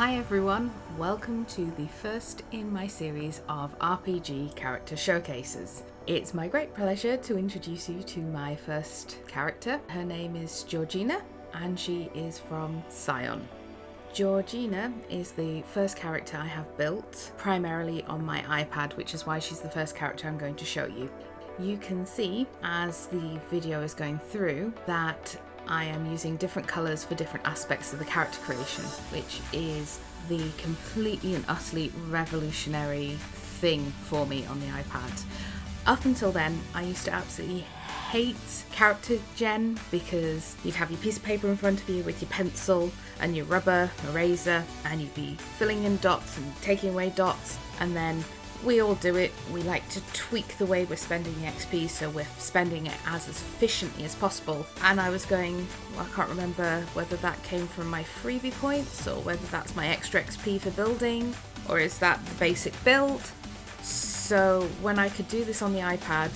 Hi everyone, welcome to the first in my series of RPG character showcases. It's my great pleasure to introduce you to my first character. Her name is Georgina and she is from Scion. Georgina is the first character I have built primarily on my iPad, which is why she's the first character I'm going to show you. You can see as the video is going through that I am using different colours for different aspects of the character creation, which is the completely and utterly revolutionary thing for me on the iPad. Up until then, I used to absolutely hate character gen because you'd have your piece of paper in front of you with your pencil and your rubber eraser, and you'd be filling in dots and taking away dots, and then we all do it. We like to tweak the way we're spending the XP so we're spending it as efficiently as possible. And I was going, well, I can't remember whether that came from my freebie points or whether that's my extra XP for building, or is that the basic build. So when I could do this on the iPad,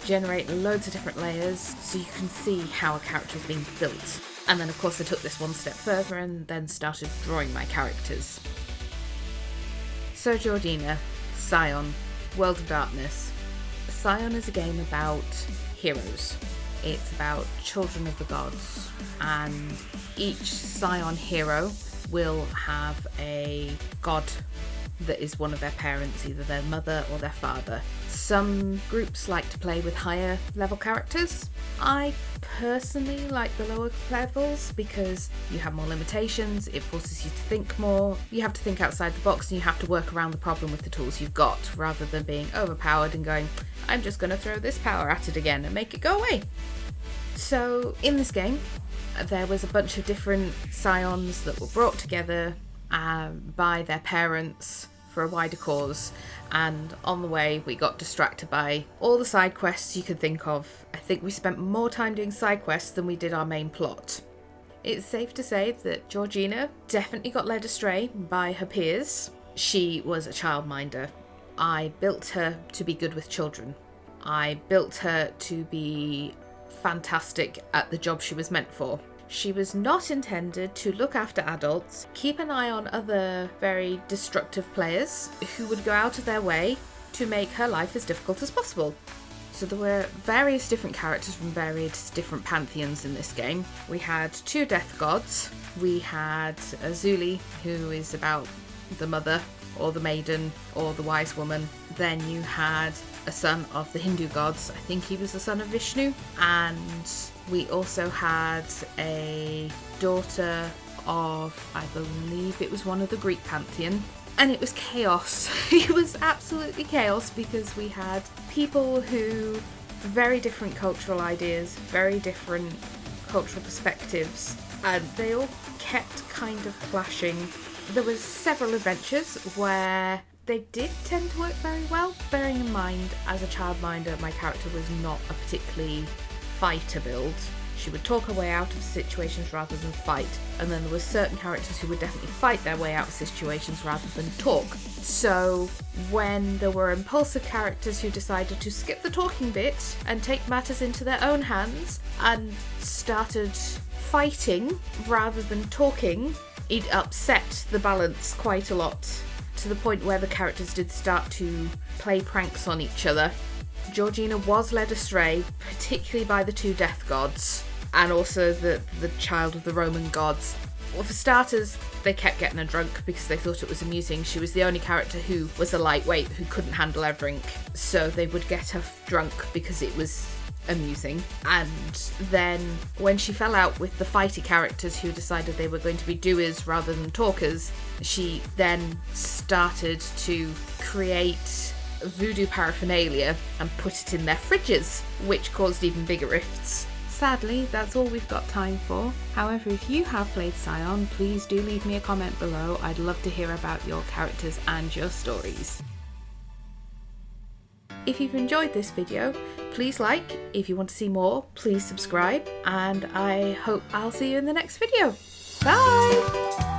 generate loads of different layers so you can see how a character is being built. And then of course I took this one step further and then started drawing my characters. So Georgina, Scion, World of Darkness. Scion is a game about heroes. It's about children of the gods, and each Scion hero will have a god that is one of their parents, either their mother or their father. Some groups like to play with higher level characters. I personally like the lower levels because you have more limitations, it forces you to think more, you have to think outside the box, and you have to work around the problem with the tools you've got, rather than being overpowered and going, I'm just going to throw this power at it again and make it go away. So in this game, there was a bunch of different Scions that were brought together by their parents for a wider cause, and on the way we got distracted by all the side quests you could think of. I think we spent more time doing side quests than we did our main plot. It's safe to say that Georgina definitely got led astray by her peers. She was a childminder. I built her to be good with children. I built her to be fantastic at the job she was meant for. She was not intended to look after adults, keep an eye on other very destructive players who would go out of their way to make her life as difficult as possible. So there were various different characters from various different pantheons in this game. We had two death gods. We had Azuli, who is about the mother or the maiden or the wise woman. Then you had a son of the Hindu gods. I think he was the son of Vishnu. And we also had a daughter of, I believe it was one of the Greek pantheon. And it was chaos. It was absolutely chaos because we had people who, very different cultural ideas, very different cultural perspectives, and they all kept kind of clashing. There was several adventures where they did tend to work very well, bearing in mind as a childminder my character was not a particularly fighter build. She would talk her way out of situations rather than fight, and then there were certain characters who would definitely fight their way out of situations rather than talk. So when there were impulsive characters who decided to skip the talking bit and take matters into their own hands and started fighting rather than talking, it upset the balance quite a lot, to the point where the characters did start to play pranks on each other. Georgina was led astray, particularly by the two death gods, and also the child of the Roman gods. Well, for starters, they kept getting her drunk because they thought it was amusing. She was the only character who was a lightweight who couldn't handle her drink, so they would get her drunk because it was amusing. And then when she fell out with the fighty characters who decided they were going to be doers rather than talkers, she then started to create voodoo paraphernalia and put it in their fridges, which caused even bigger rifts. Sadly, that's all we've got time for. However, if you have played Scion, please do leave me a comment below. I'd love to hear about your characters and your stories. If you've enjoyed this video, please like. If you want to see more, please subscribe, and I hope I'll see you in the next video. Bye!